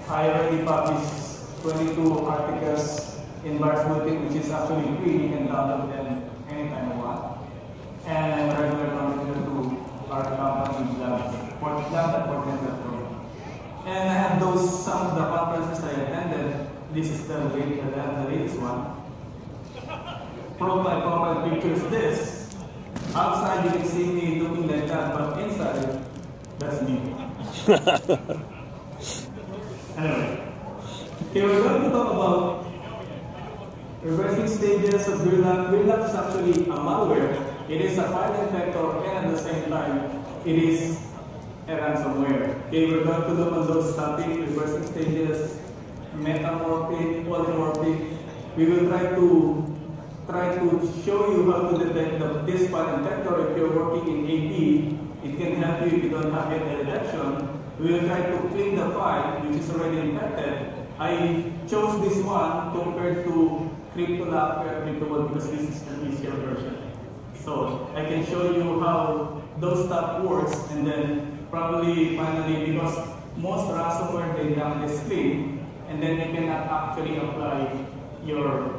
I already published 22 articles in Bars Bulletin, which is actually free. You can download them anytime you want. And I'm a regular contributor to our company, Lambda.com. And I have some of the conferences I attended. This is the latest one. Profile pictures this. Outside you can see me looking like that, but inside, that's me. Anyway, okay, we're going to talk about reversing stages of Birlock. Birlock is actually a malware. It is a file infector, and at the same time, it is a ransomware. Okay, we're going to look on those topics: reversing stages, metamorphic, polymorphic. We will try to show you how to detect this file infector. If you're working in AD, it can help you if you don't have any detection. We will try to clean the file which is already infected. I chose this one compared to CryptoLock or CryptoVault because this is an easier version. So I can show you how those stuff works, and then probably finally, because most ransomware they down the screen, and then you cannot actually apply your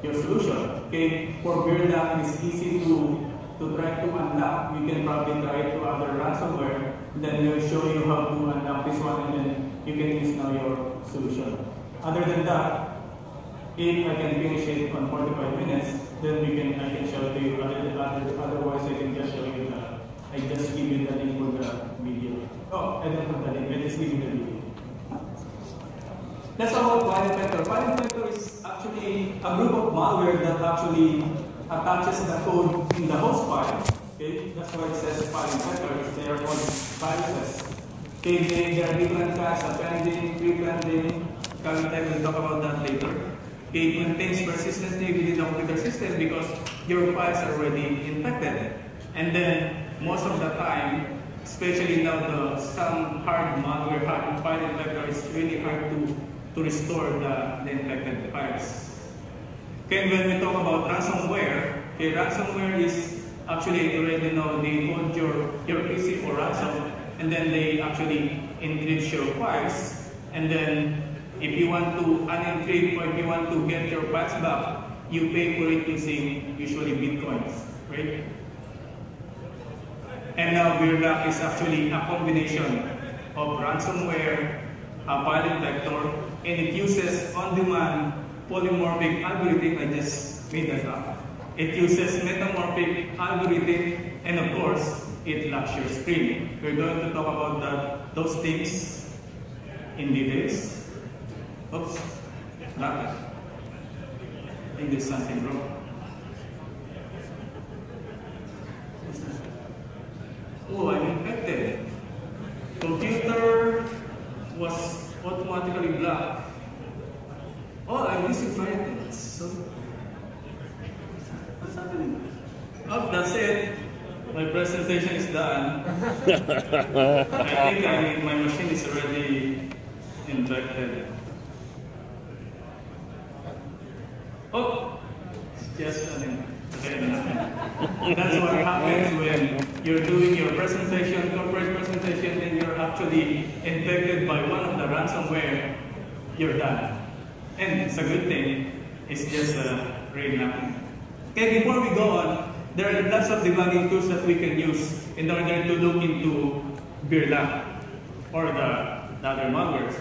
solution. Okay, for Birlock, it's easy to try to unlock. You can probably try it to other ransomware. Then we'll show you how to unlock this one, and then you can use now your solution. Other than that, if I can finish it on 45 minutes, then I can show it to you. Otherwise, I can just show you that. I just give you the link for the video. Oh, I don't have the link. I just give you the video. Let's talk about file infector. File infector is actually a group of malware that actually attaches the code in the host file. Okay, that's why it says file infectors. They are called viruses. Okay, there are different kinds: appending, pre-appending. Calvin will talk about that later. Okay, it maintains persistently within the computer system because your files are already infected. And then most of the time, especially now some hard malware, hard file infector, it's really hard to restore the infected files. Okay, when we talk about ransomware, okay, ransomware is actually, you already know, they hold your PC for ransom, and then they actually encrypt your files, and then if you want to unencrypt or if you want to get your files back, you pay for it using usually Bitcoins, right? And now Birlock is actually a combination of ransomware, a file infector, and it uses on-demand polymorphic algorithm. I just made that up. It uses metamorphic algorithm, and of course, it locks your screen. We're going to talk about those things in details. Oops, lock. I think there's something wrong. Oh, I'm infected. Computer was automatically blocked. Oh, I'm using Firefox. So, what's happening? Oh, that's it. My presentation is done. I think my machine is already infected. Oh, it's just that's what happens when you're doing your presentation, corporate presentation, and you're actually infected by one of the ransomware. You're done. And it's a good thing. It's just really nothing. Okay, before we go on, there are lots of debugging tools that we can use in order to look into Birlock or the other malwares.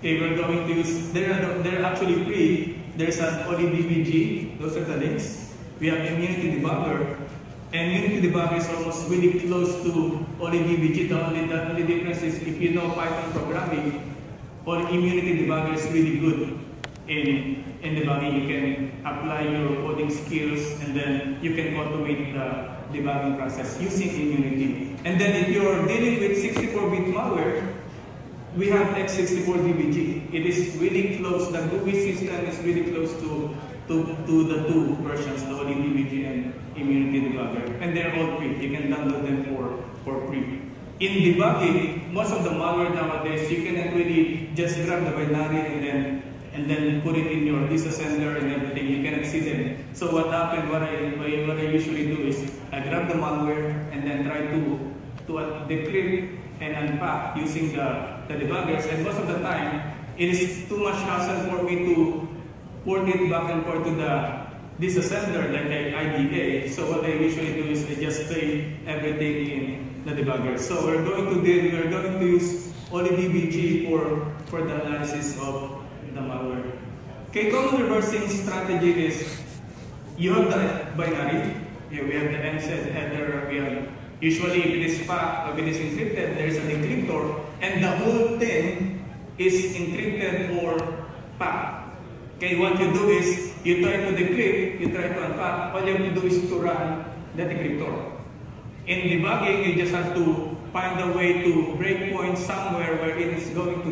Okay, we're going to use, they're actually free. There's an ODBBG, those are the links. We have Immunity Debugger, and Immunity Debugger is almost really close to ODBBG. The only difference is if you know Python programming, Immunity Debugger is really good in debugging. You can apply your coding skills, and then you can automate the debugging process using Immunity. And then if you're dealing with 64-bit malware, we have X64DBG. It is really close. The GUI system is really close to the two versions, the ODBBG and Immunity Debugger. And they're all free. You can download them for free. In debugging, most of the malware nowadays, you cannot really just grab the binary and then put it in your disassembler and everything. You cannot see them. So what happened, what I usually do is I grab the malware and then try to decrypt and unpack using the debuggers. And most of the time, it is too much hassle for me to port it back and forth to the disassembler like IDA. So what I usually do is I just play everything in the debugger. So we're going to use OLEDBG for the analysis of the malware. Okay, common reversing strategy is you have the binary. Here we have the MZ header. We have usually if it is packed, if it is encrypted, there is an encryptor, and the whole thing is encrypted or packed. Okay, what you do is you try to decrypt, you try to unpack. All you have to do is to run the decryptor. In debugging, you just have to find a way to break point somewhere where it is going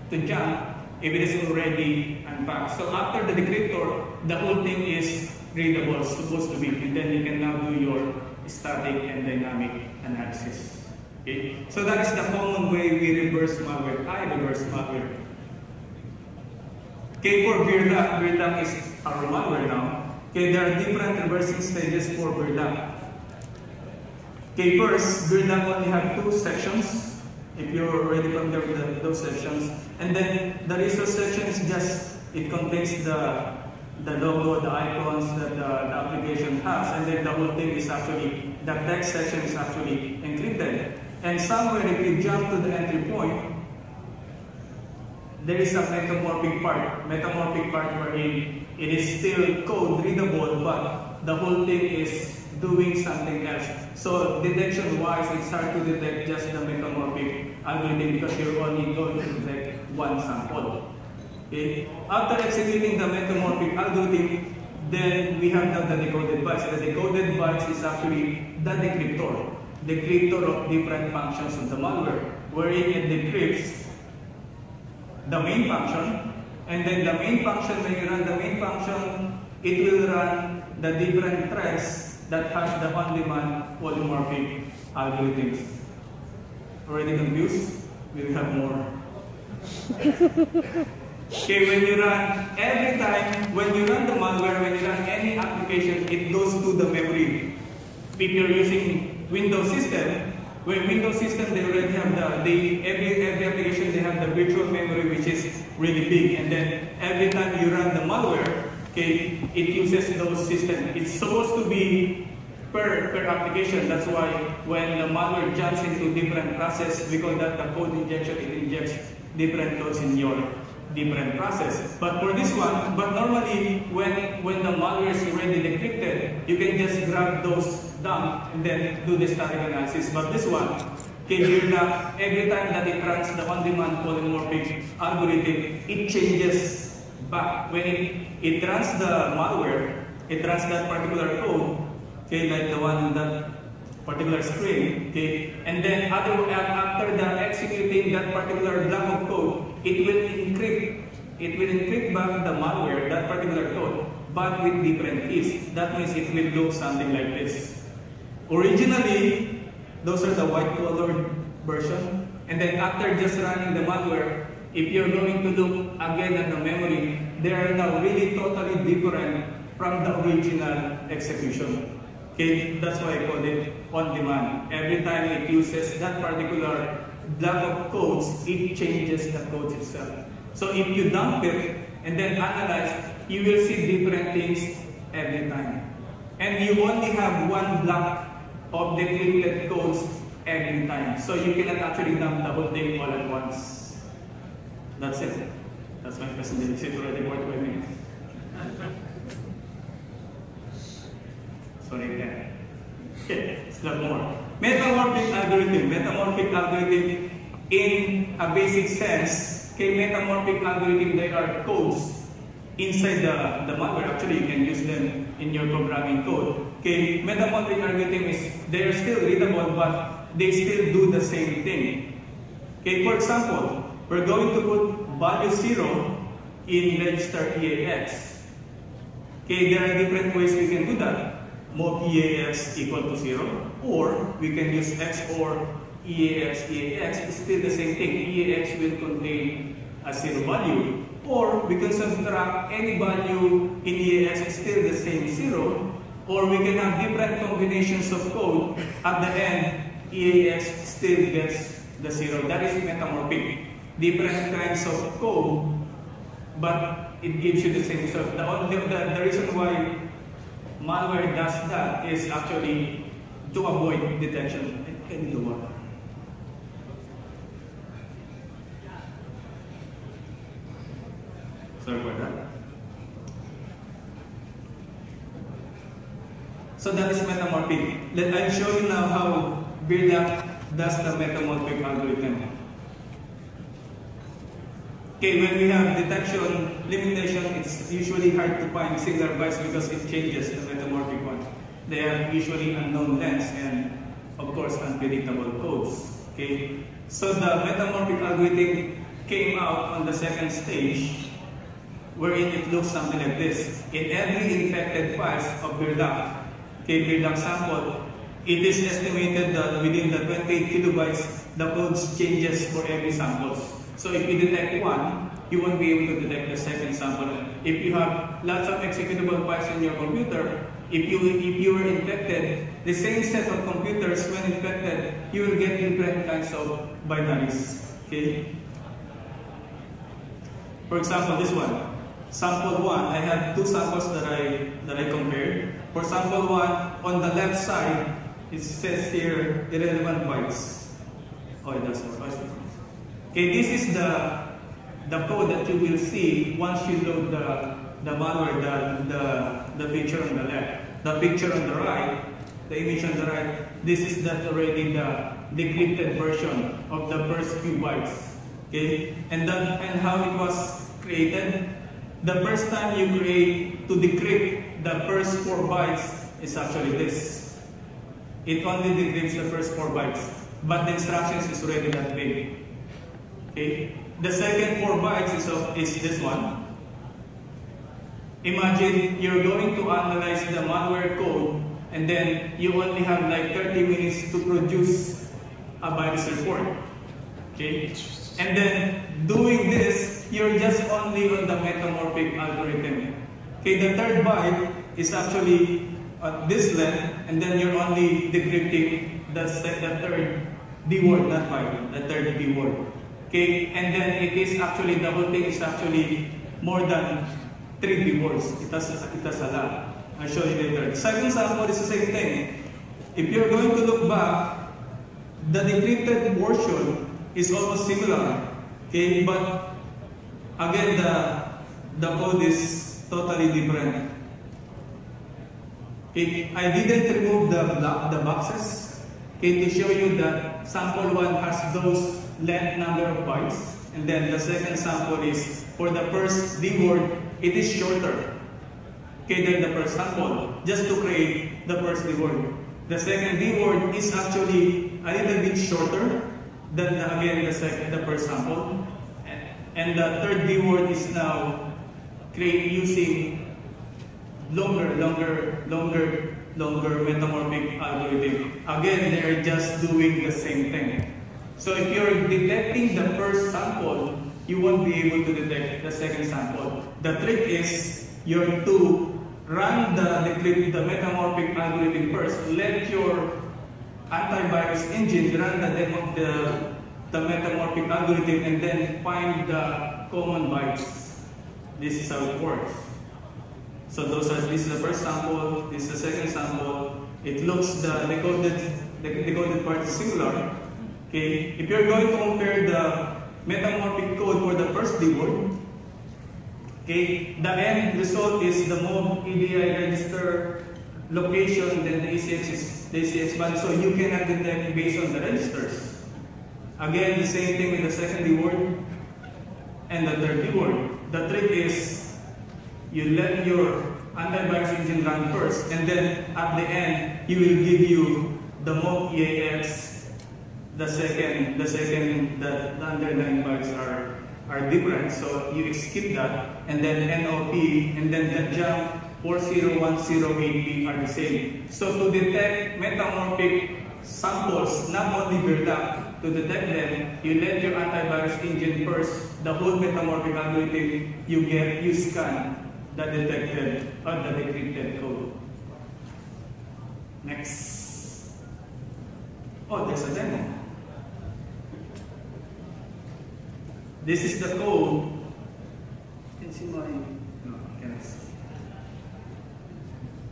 to jump if it is already unpacked. So after the decryptor, the whole thing is readable, supposed to be, and then you can now do your static and dynamic analysis. Okay? So that is the common way we reverse malware. I reverse malware. Okay, for VirDuck is our malware now. Okay, there are different reversing stages for VirDuck. Okay, first, VirDuck only have 2 sections. If you're already familiar with those sections, and then the resource section is just, it contains the logo, the icons that the application has, and then the whole thing is actually, the text section is actually encrypted. And somewhere if you jump to the entry point, there is a metamorphic part wherein it is still code readable, but the whole thing is doing something else. So detection-wise, it's hard to detect just the metamorphic algorithm because you're only going to detect one sample. Okay. After executing the metamorphic algorithm, then we have now the decoded bytes. The decoded bytes is actually the decryptor of different functions of the malware, wherein it decrypts the main function, and then the main function, when you run the main function, it will run the different threads that has the on-demand polymorphic algorithms. Already confused? We'll have more. Okay, when you run, every time, when you run the malware, when you run any application, it goes to the memory. If you're using Windows system, when Windows system, they already have every application, they have the virtual memory, which is really big. And then every time you run the malware, okay, it uses those systems. It's supposed to be per application. That's why when the malware jumps into different process, we call that the code injection. It injects different codes in your different process. But for this one, normally when the malware is already decrypted, you can just grab those dump and then do the static analysis. But this one, okay, every time that it runs the on-demand polymorphic algorithm, it changes back. When it runs the malware, it runs that particular code, okay, like the one in that particular screen, okay, and then after the executing that particular block of code, it will encrypt back the malware, that particular code, but with different keys. That means it will look something like this. Originally, those are the white colored version, and then after just running the malware, if you're going to look again at the memory, they are now really totally different from the original execution. Okay, that's why I call it on demand. Every time it uses that particular block of codes, it changes the code itself. So if you dump it and then analyze, you will see different things every time. And you only have one block of decrypted codes every time. So you cannot actually dump the whole thing all at once. That's it. That's my presentation for the 45 minutes. Sorry again. Okay, let's learn more. Metamorphic algorithm in a basic sense, okay, metamorphic algorithm, they are codes inside the malware. Actually, you can use them in your programming code. Okay, metamorphic algorithm is, they are still readable, but they still do the same thing. Okay, for example, we're going to put value 0 in register EAX. Okay, there are different ways we can do that. Move EAX equal to 0, or we can use XOR EAX. EAX is still the same thing. EAX will contain a 0 value. Or we can subtract any value in EAX, it's still the same 0. Or we can have different combinations of code. At the end, EAX still gets the 0. That is metamorphic. Different kinds of code but it gives you the same result. The reason why malware does that is actually to avoid detection. I need the water. Sorry for that. So that is metamorphic. I'll show you now how Birdak does the metamorphic algorithm. Okay, when we have detection limitation, it's usually hard to find singular bytes because it changes the metamorphic one. They have usually unknown lengths and, of course, unpredictable codes. Okay, so the metamorphic algorithm came out on the second stage, wherein it looks something like this. In every infected files of Birdak, okay, Birdak sample, it is estimated that within the 28 kilobytes, the codes changes for every sample. So if you detect one, you won't be able to detect the second sample. If you have lots of executable files in your computer, if you were infected, the same set of computers when infected, you will get different kinds of binaries. Okay? For example, this one. Sample 1, I have two samples that I compared. For sample 1, on the left side, it says here irrelevant bytes. Oh, it does more. Okay, this is the code that you will see once you load the malware, the picture on the left. The picture on the right, the image on the right, this is already the decrypted version of the first few bytes. Okay, and how it was created. The first time you create to decrypt the first 4 bytes is actually this. It only decrypts the first 4 bytes, but the instructions is already that big. Okay. The second 4 bytes is this one. Imagine you're going to analyze the malware code, and then you only have like 30 minutes to produce a virus report. Okay. And then doing this, you're just only on the metamorphic algorithm. Okay, the third byte is actually this length, and then you're only decrypting the third D word, not byte, the third D word. Okay, and then it is actually, the whole thing is actually more than 3 D words. It has a lot. I'll show you later. The second sample is the same thing. If you're going to look back, the decrypted version is almost similar. Okay, but again, the code is totally different. Okay, I didn't remove the boxes, okay, to show you that sample 1 has those length number of bytes, and then the second sample is for the first D word, it is shorter, okay, than the first sample, just to create the first D word. The second D word is actually a little bit shorter than the first sample, and the third D word is now using longer metamorphic algorithm. Again, they're just doing the same thing. So if you're detecting the first sample, you won't be able to detect the second sample. The trick is you're to run the metamorphic algorithm first. Let your antivirus engine run the metamorphic algorithm and then find the common bytes. This is how it works. So this is the first sample, this is the second sample. It looks the decoded part is similar. Okay, if you're going to compare the metamorphic code for the first D word, okay, the end result is the MOV EDI register location, then the ECX value. So you cannot detect based on the registers. Again, the same thing with the second D word and the third D word. The trick is you let your antivirus engine run first, and then at the end, you will give you the MOV EAX. The underlying bytes are different, so you skip that, and then NOP, and then the jump 40108B are the same. So to detect metamorphic samples, not only Birdak, to detect them, you let your antivirus engine first, the whole metamorphic algorithm, you scan the detected or the decrypted code. Next. Oh, there's a demo. This is the code see my... No, I can't see.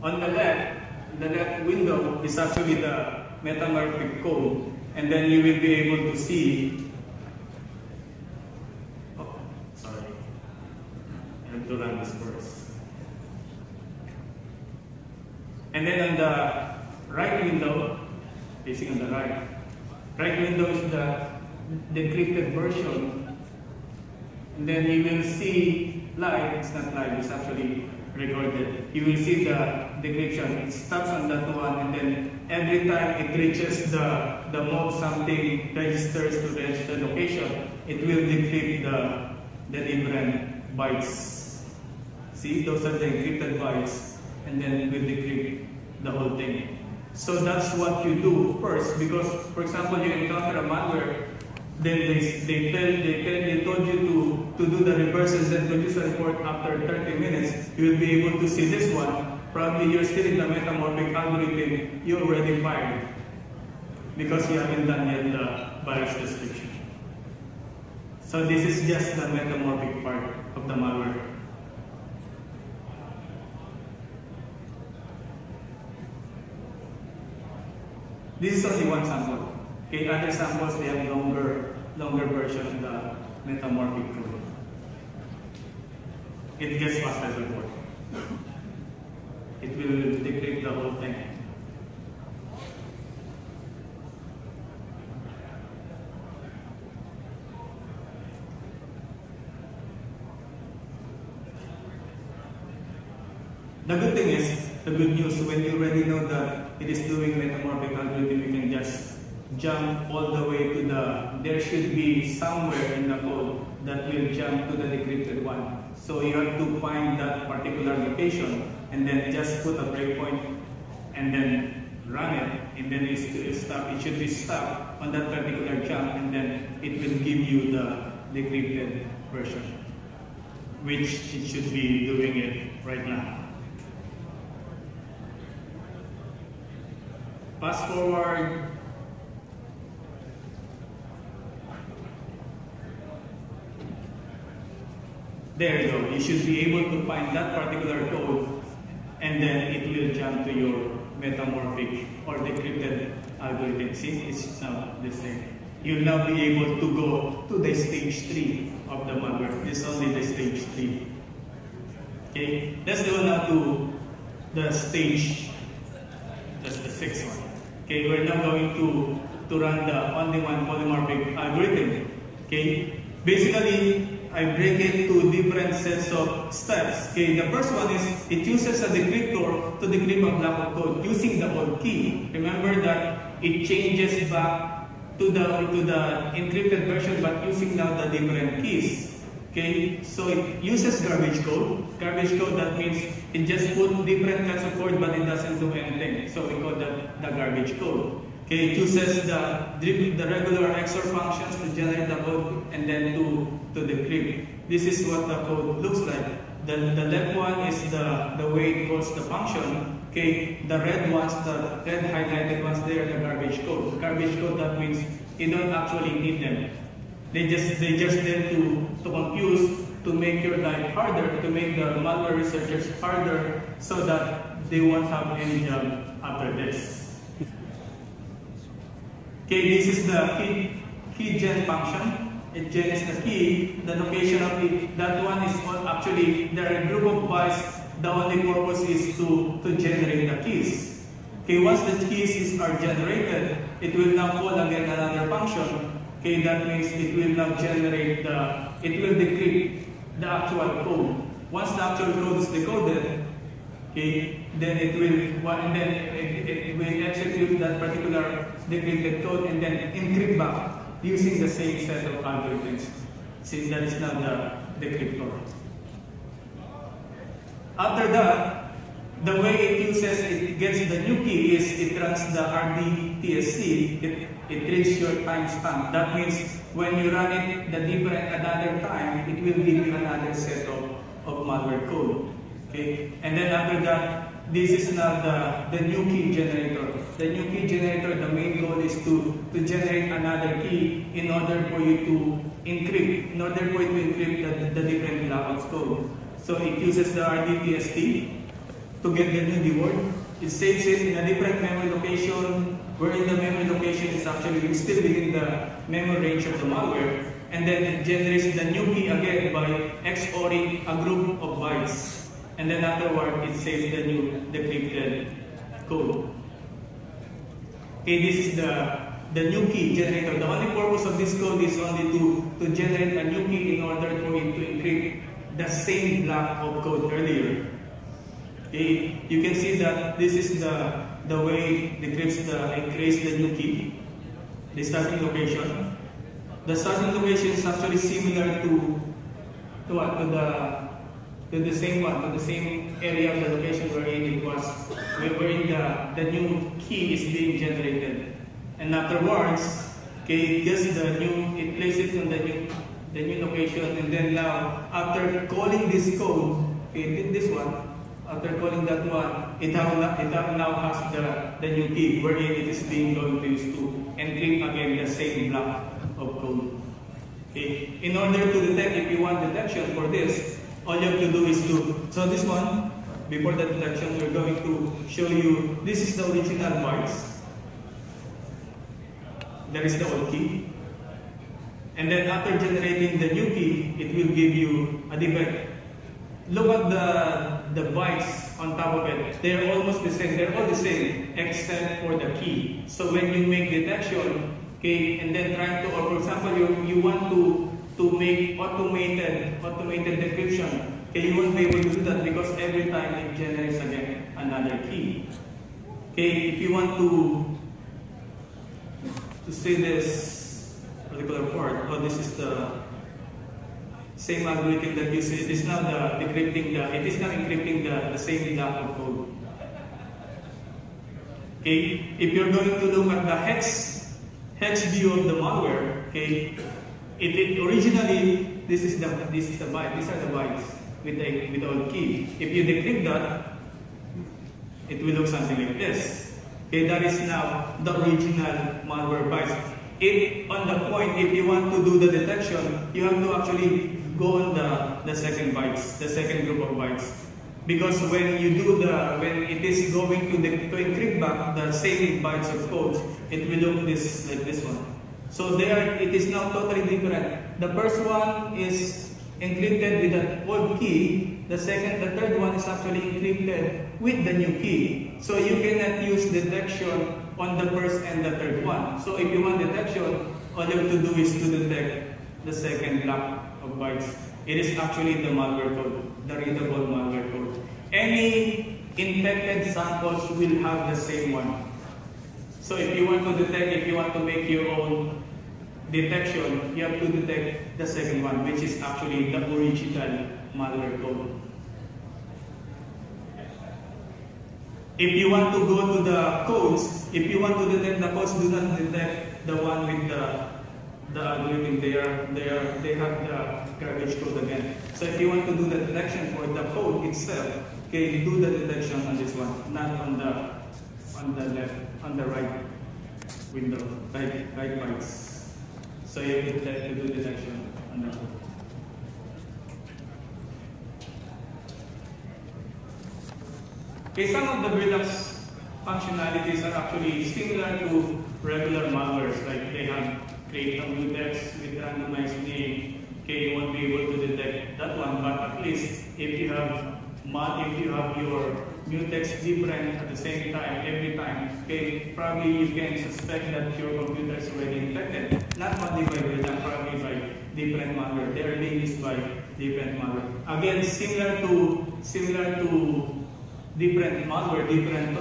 On the left window is actually the metamorphic code, and then you will be able to see... Oh, sorry. I have to run this first. And then on the right window, facing on the right window is the decrypted version. And then you will see live, it's not live, it's actually recorded. You will see the decryption. It stops on that one, and then every time it reaches the mode something registers to the registered location, it will decrypt the different bytes. See, those are the encrypted bytes, and then it will decrypt the whole thing. So that's what you do first, because, for example, you encounter a malware, then they told you to do the reverses and produce a report after 30 minutes. You will be able to see this one. Probably you're still in the metamorphic algorithm, you already fired, because you haven't done yet the virus description. So this is just the metamorphic part of the malware. This is only one sample. Okay, other samples, they have longer version of the metamorphic code. It gets faster report. It will decrypt the whole thing. The good thing is, the good news, when you already know that it is doing metamorphic algorithm, you can just jump all the way to there should be somewhere in the code that will jump to the decrypted one. So you have to find that particular location and then just put a breakpoint and then run it, and then it should be stuck on that particular jump, and then it will give you the decrypted version, which it should be doing it right now. Fast forward. There you go. You should be able to find that particular code, and then it will jump to your metamorphic or decrypted algorithm. See, it's now the same. You'll now be able to go to the stage 3 of the malware. This is only the stage 3. Okay, let's go now to the stage. That's the 6th one. Okay, we're now going to run the on-demand polymorphic algorithm. Okay, basically, I break it to different sets of steps. Okay, the first one is it uses a decryptor to decrypt a block of code using the old key. Remember that it changes back to the encrypted version, but using now the different keys. Okay, so it uses garbage code. Garbage code, that means it just put different kinds of code, but it doesn't do anything. So we call that the garbage code. Okay, it uses the regular XOR functions to generate the code and then to decrypt. This is what the code looks like. The left one is the way it calls the function. Okay, the red ones, the red highlighted ones, they are the garbage code. Garbage code, that means you don't actually need them. They just there to confuse, to make your life harder, to make the malware researchers harder, so that they won't have any job after this. Okay, this is the key gen function. It gens the key, the location of it. That one is actually, there are a group of bytes. The only purpose is to generate the keys. Okay, once the keys are generated, it will now call again another function. Okay, that means it will now generate it will decrypt the actual code. Once the actual code is decoded, okay, then it will execute that particular decrypted code and then encrypt back using the same set of algorithms, since that is now the decryptor. After that, the way it gets the new key is it runs the RDTSC. It reads your timestamp. That means when you run it another time, it will give you another set of malware code. Okay, and then after that, this is now the new key generator. The new key generator, the main goal is to generate another key in order for you to encrypt, the different levels code. So it uses the RDTST to get the new keyword. It saves it in a different memory location, wherein the memory location is actually still within the memory range of the malware. And then it generates the new key again by XORing a group of bytes. And then afterward, it saves the new decrypted code. Okay, this is the new key generator. The only purpose of this code is only to generate a new key in order for it to encrypt the same block of code earlier. Okay, you can see that this is the way it creates the new key, the starting location. The starting location is actually similar to the same area of the location wherein the new key is being generated. And afterwards, okay, it places it on the new location, and then now after calling this code, okay, this one. After calling that one, it now has the new key wherein it is being going to use to encrypt again the same block of code. Okay. In order to detect, if you want detection for this, all you have to do is so this one, before the detection, we're going to show you, this is the original bytes. There is the old key. And then after generating the new key, it will give you a defect. Look at the bytes on top of it. They're almost the same. They're all the same except for the key. So when you make detection, okay, and then trying to, or for example, you want to make automated decryption, okay, you won't be able to do that because every time it generates again another key. Okay, if you want to see this particular part, this is the same algorithm that you see. It is now encrypting the same block of code. Okay, if you're going to look at the hex view of the malware, okay, it originally this is the byte. These are the bytes with the old key. If you decrypt that, it will look something like this. Okay, that is now the original malware bytes. On the point, if you want to do the detection, you have to actually go on the second bytes, the second group of bytes. Because when it is going to encrypt back the same bytes of code, it will look like this one. So it is now totally different. The first one is encrypted with an old key. The third one is actually encrypted with the new key. So you cannot use detection on the first and the third one. So if you want detection, all you have to do is to detect the second block of bytes. It is actually the malware code, the readable malware code. Any infected samples will have the same one. So if you want to make your own detection, you have to detect the second one, which is actually the original malware code. If you want to go to the codes, if you want to detect the codes, do not detect the one with the algorithm. They have the garbage code again. So if you want to do the detection for the code itself, okay, do the detection on this one, not on the right window, right bytes. So you have to do detection on the code. Okay, some of the Redux functionalities are actually similar to regular malwares, like they have create a mutex with randomized name. Okay, you won't be able to detect that one, but at least if you have your mutex different at the same time every time, okay, probably you can suspect that your computer is already infected. Not only by Redux, probably by different malware. They are being used by different malware. Again, similar to different malware, different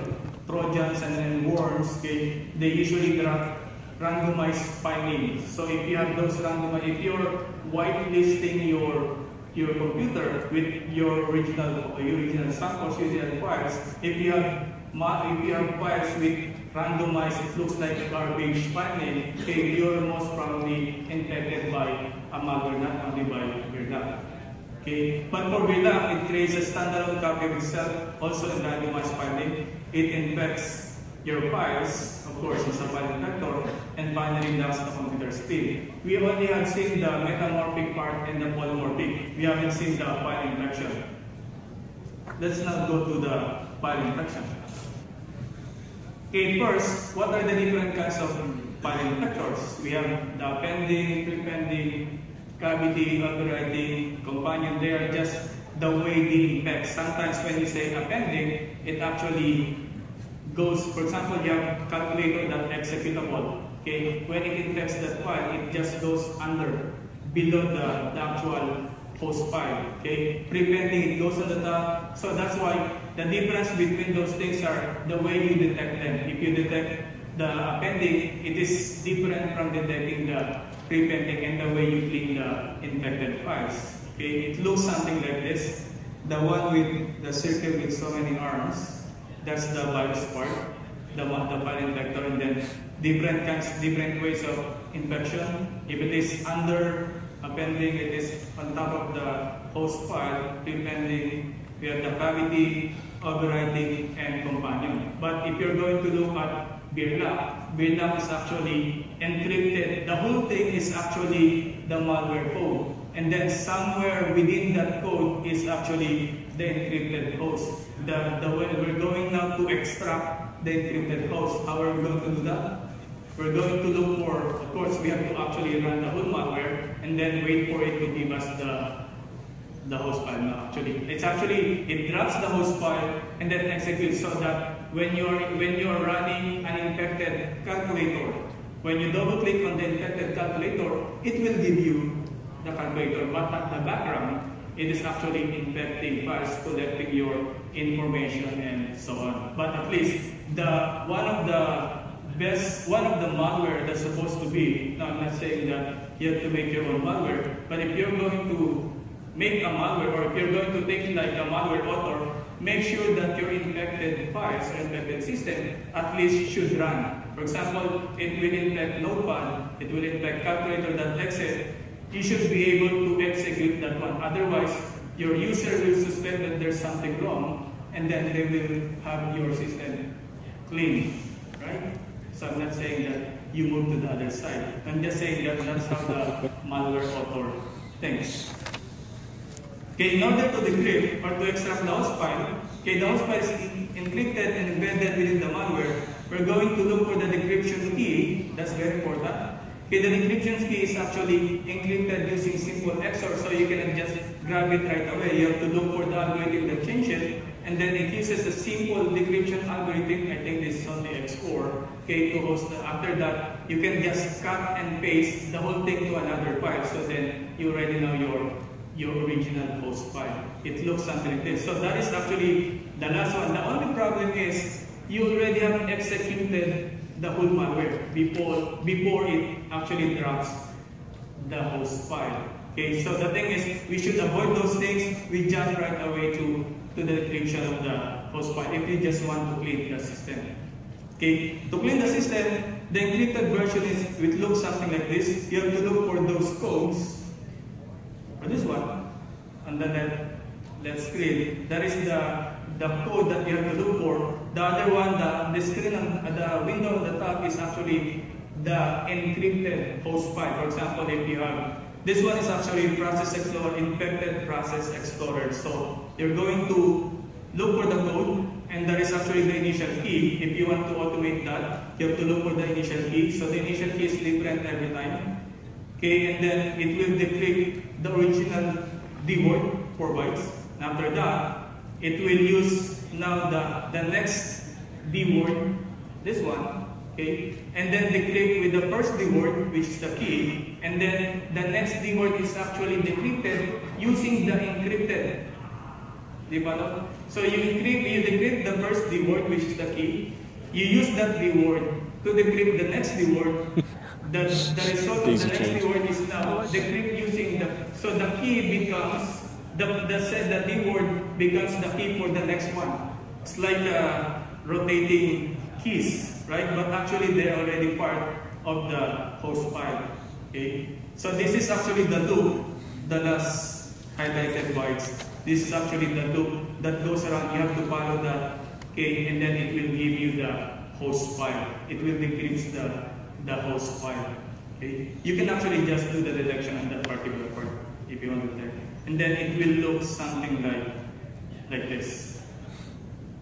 trojans and then worms, okay, they usually grab randomized spy names. So if you have those if you're whitelisting your computer with your original samples, original files, if you have files with randomized, it looks like a garbage spy name, okay, you're most probably infected by a malware, not only by Redux. Okay, but for Redux, it creates a standalone copy of itself, also in randomized file name. It infects your files, of course, it's a file infector, and and finally that's the computer speed. We only have seen the metamorphic part and the polymorphic. We haven't seen the file inflection. Let's now go to the file inflection. Okay, first, what are the different kinds of file inflectors? We have the appending, prepending, cavity, overriding, companion. They are just the way they infect. Sometimes when you say appending, it actually goes, for example, you have calculator that executable. Okay, when it infects that file, it just goes under, below the actual host file. Okay, prepending, it goes on the top. So that's why the difference between those things are the way you detect them. If you detect the appending, it is different from detecting the prepending and the way you clean the infected files. Okay, it looks something like this. The one with the circle with so many arms, that's the virus part, the file infector, and then different ways of infection. If it is under appending, it is on top of the host file. Prepending, we have the cavity, overriding, and companion. But if you're going to look at beer lock is actually encrypted. The whole thing is actually the malware code. And then somewhere within that code is actually the encrypted host. The way we're going now to extract the encrypted host. How are we going to do that? We're going to look for, of course, we have to actually run the whole malware and then wait for it to give us the host file. No, actually, it drops the host file and then executes, so that when you're running an infected calculator, when you double click on the infected calculator, it will give you the calculator, but at the background, it is actually infecting files, collecting your information and so on. But at least one of the malware that's supposed to be, now I'm not saying that you have to make your own malware, but if you're going to make a malware, or if you're going to think like a malware author, make sure that your infected files or infected system at least should run. For example, it will infect Notepad, it will infect calculator.exe. You should be able to execute that one. Otherwise, your user will suspect that there's something wrong, and then they will have your system clean, right? So I'm not saying that you move to the other side. I'm just saying that that's how the malware author thinks. Okay, in order to decrypt or to extract the host file, okay, the host file is encrypted and embedded within the malware. We're going to look for the decryption key. That's very important. Okay, the decryption key is actually encrypted using simple XOR, so you cannot just grab it right away. You have to look for the algorithm that changes it, and then it uses a simple decryption algorithm. I think this is only XOR. Okay, to host. After that, you can just cut and paste the whole thing to another file. So then you already know your original host file. It looks something like this. So that is actually the last one. The only problem is you already have executed the whole malware before it actually drops the host file. Okay, so the thing is, we should avoid those things. We jump right away to the decryption of the host file if you just want to clean the system. Okay, to clean the system, the encrypted version it looks something like this. You have to look for those codes. For this one, and then let's screen. That is the code that you have to look for. The other one, the screen on the window on the top is actually the encrypted host file. For example, if you have this one is actually Process Explorer, infected Process Explorer. So you're going to look for the code, and there is actually the initial key. If you want to automate that, you have to look for the initial key. So the initial key is different every time. Okay, and then it will decrypt the original D word, 4 bytes. And after that, it will use now the next D word, this one, okay, and then decrypt with the first D word, which is the key, and then the next D word is actually decrypted using the encrypted. So you decrypt the first D word, which is the key. You use that D word to decrypt the next D word. The result of the next D word is now decrypt using so the key becomes the D word becomes the key for the next one. It's like rotating keys, right? But actually they're already part of the host file. Okay. So this is actually the loop, the last highlighted bytes. This is actually the loop that goes around. You have to follow that, okay, and then it will give you the host file. It will decrypt the host file. Okay? You can actually just do the detection on that particular part if you want to detect. And then it will look something like this.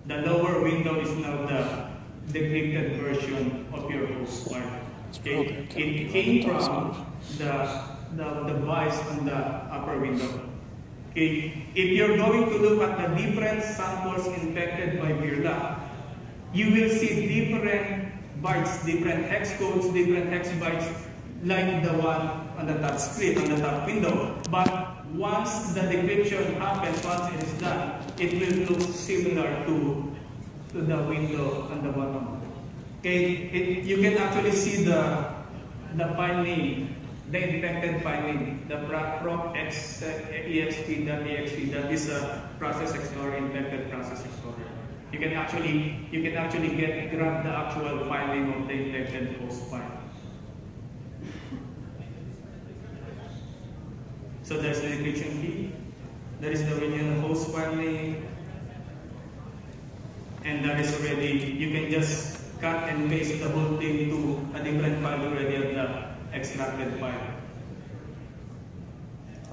The lower window is now the decrypted version of your host file. Okay? It came from the device on the upper window. Okay? If you're going to look at the different samples infected by Birla, you will see different bytes, different hex codes, different hex bytes, like the one on the top screen, on the top window. But once the decryption happens, once it is done, it will look similar to the window on the bottom. Okay, you can actually see the file name, the infected file name, the proc.ext.exe, that is a Process Explorer, infected Process Explorer. You can actually grab the actual file name of the infected host file. So there's the encryption key, there is the original host file name, and that is already, you can just cut and paste the whole thing to a different file already of the extracted file.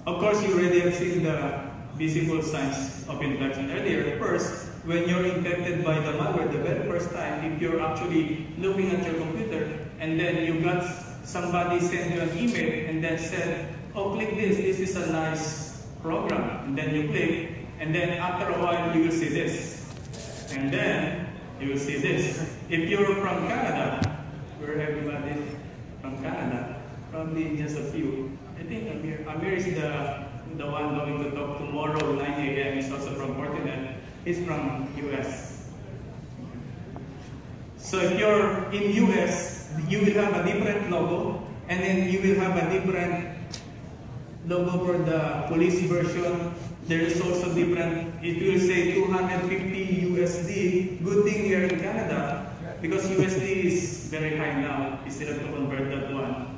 Of course, you already have seen the visible signs of infection earlier. First, when you're infected by the malware the very first time, if you're actually looking at your computer and then you got somebody send you an email and then said, oh, click this is a nice program, and then you click, and then after a while you will see this, and then you will see this. If you're from Canada, where everybody from Canada, probably just a few. I think Amir is the one going to talk tomorrow 9 a.m. He's also from Fortinet. He's from US. So if you're in US, you will have a different logo, and then you will have a different logo for the police version. There is also different, it will say 250 USD. Good thing we are in Canada, because USD is very high now, instead of to convert that one.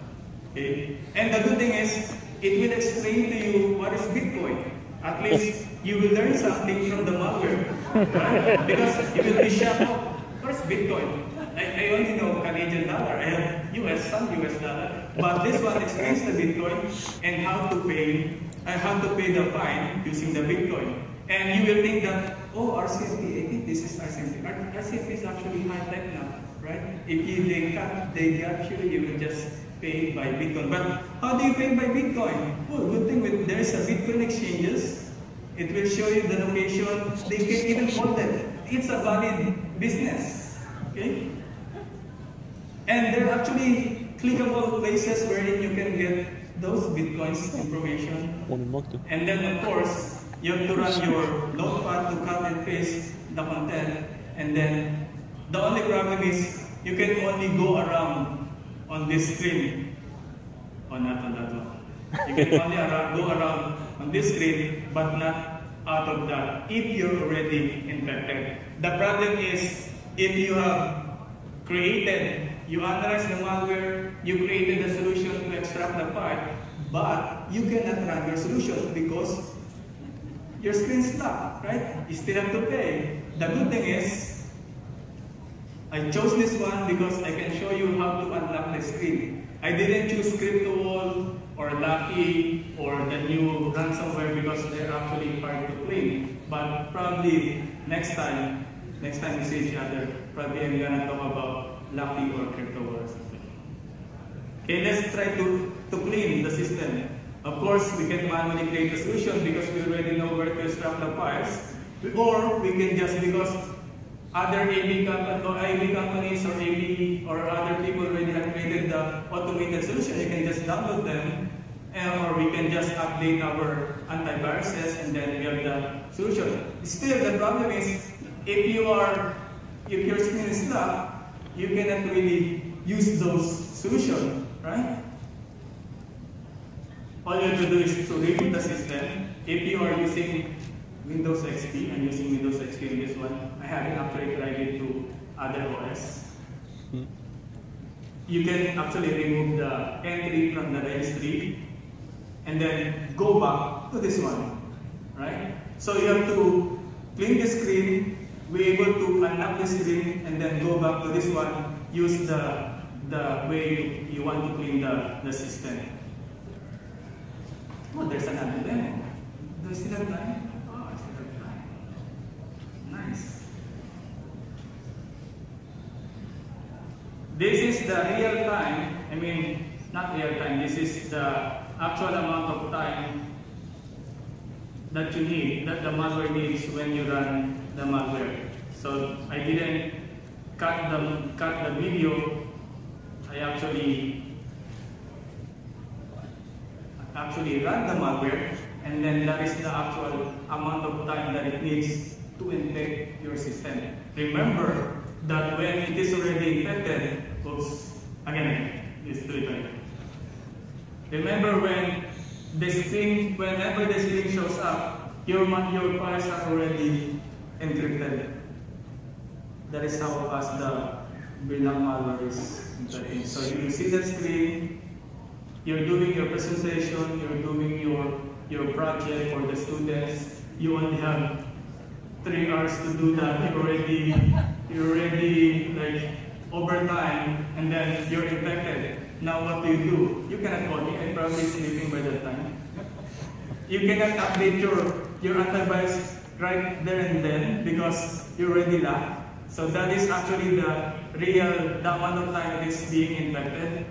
Okay? And the good thing is, it will explain to you what is Bitcoin. At least you will learn something from the malware. Right? Because you will be shocked, oh, what's Bitcoin? I only know Canadian dollar, I have some US dollar, but this one explains the Bitcoin and how to pay the fine using the Bitcoin. And you will think that, oh, RCMP, I think this is RCMP. RCMP is actually high tech now, right? If they got you, you will just pay by Bitcoin. But how do you pay by Bitcoin? Well, good thing there's a Bitcoin exchanges. It will show you the location. They can even hold it. It's a valid business. Okay? And there are actually clickable places wherein you can get those Bitcoins information. And then of course, you have to run your notepad to cut and paste the content. And then the only problem is you can only go around on this screen. Or not on that one. You can only go around on this screen, but not out of that if you're already infected. The problem is if you have you analyzed the malware, you created a solution to extract the file, but you cannot run your solution because your screen is locked, right? You still have to pay. The good thing is, I chose this one because I can show you how to unlock the screen. I didn't choose CryptoWall or Lucky or the new ransomware because they're actually hard to clean. But probably next time we see each other, probably I'm gonna talk about Lucky or CryptoWall or something. Okay, let's try to clean the system. Of course, we can manually create a solution because we already know where to extract the files. Or we can just, because other AV companies or AV or other people already have created the automated solution, you can just download them, or we can just update our antiviruses and then we have the solution. Still, the problem is, if your screen is locked, you cannot really use those solutions, right? All you have to do is to reboot the system. If you are using Windows XP, I'm using Windows XP in this one. I haven't actually tried it to other OS. You can actually remove the entry from the registry and then go back to this one, right? So you have to clean the screen, be able to unlock the screen, and then go back to this one, use the the way you want to clean the system. Oh, there's another demo. Do you see that line? Oh, I see that line. Nice. This is the real time, not real time, this is the actual amount of time that you need, that the malware needs when you run the malware. So I didn't cut the video. I actually run the malware, and then that is the actual amount of time that it needs to infect your system. Remember that when it is already infected, remember when whenever the screen shows up, your files are already encrypted. That is how fast the Brilliant malware is infecting. So you will see the screen, you're doing your presentation, you're doing your project for the students, you only have 3 hours to do that, you're already like over time, and then you're infected. Now what do? You cannot call me, I'm probably sleeping by that time. You cannot update your antivirus right there and then because you already locked. So that is actually the amount of time it is being infected.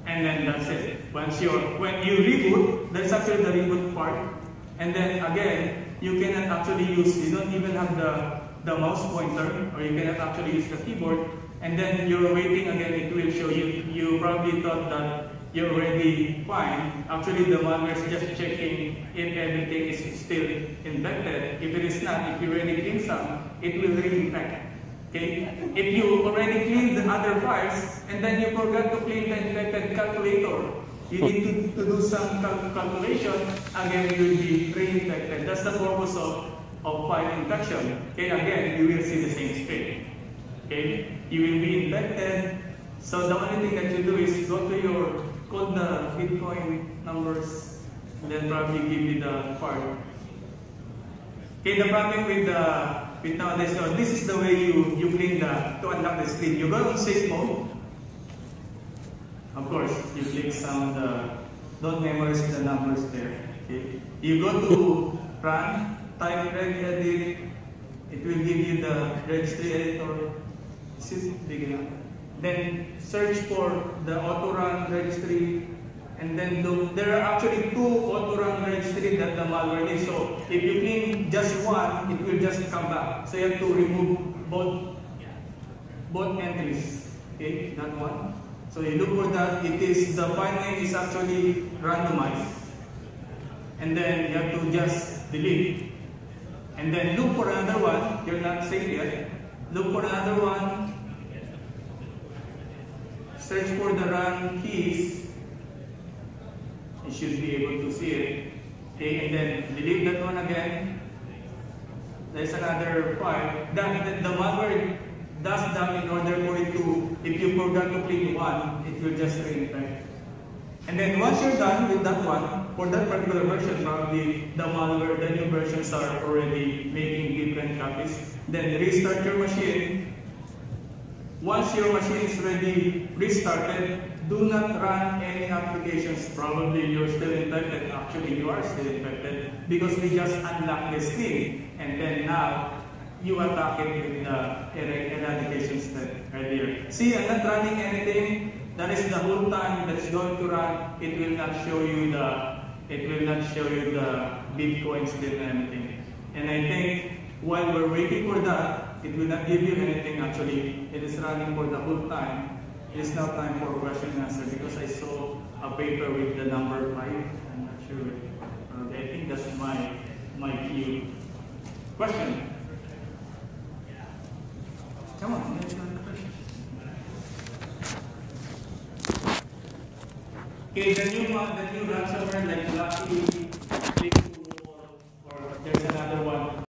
And then that's it. When you reboot, that's actually the reboot part. And then again, you cannot actually you don't even have the mouse pointer, or you cannot actually use the keyboard. And then you're waiting again, it will show you. You probably thought that you're already fine. Actually, the malware is just checking if everything is still infected. If it is not, if you already cleaned some, it will reinfect. Okay? If you already cleaned the other files, and then you forgot to clean the infected calculator, you need to do some calculation, again you will be reinfected. That's the purpose of file infection. Okay? Again, you will see the same screen. Okay? You will be infected. So the only thing that you do is go to code the Bitcoin numbers, and then probably give you the part. Okay, the problem with nowadays, so this is the way you clean to unlock the screen. You go on safe mode. Of course, you click some don't memorize the numbers there. Okay. You go to run, type regedit, it will give you the registry editor. This is big enough. Then search for the auto-run registry, and then there are actually 2 auto-run registry that the malware needs. So if you clean just one, it will just come back. So you have to remove both entries. Okay, that one. So you look for that. The file name is actually randomized, and then you have to just delete, and then look for another one. You're not safe yet. Look for another one. Search for the run keys. You should be able to see it. Okay, and then delete that one again. There's another file. The malware does that in order for it to, if you forgot to clean one, it will just reinfect. And then once you're done with that one, for that particular version, probably the malware, the new versions are already making different copies. Then restart your machine. Once your machine is ready, restarted, do not run any applications. Probably you're still infected. Actually, you are still infected because we just unlocked the screen, and then now you attack it with the eradication step earlier. See, I'm not running anything. That is the whole time that's going to run. It will not show you the Bitcoin still and anything. And I think while we're waiting for that, it will not give you anything actually. It is running for the whole time. It is now time for question and answer because I saw a paper with the number 5. I'm not sure. Okay, I think that's my cue. Question? Come on, let's run the question. Okay, the new ransomware like Lucky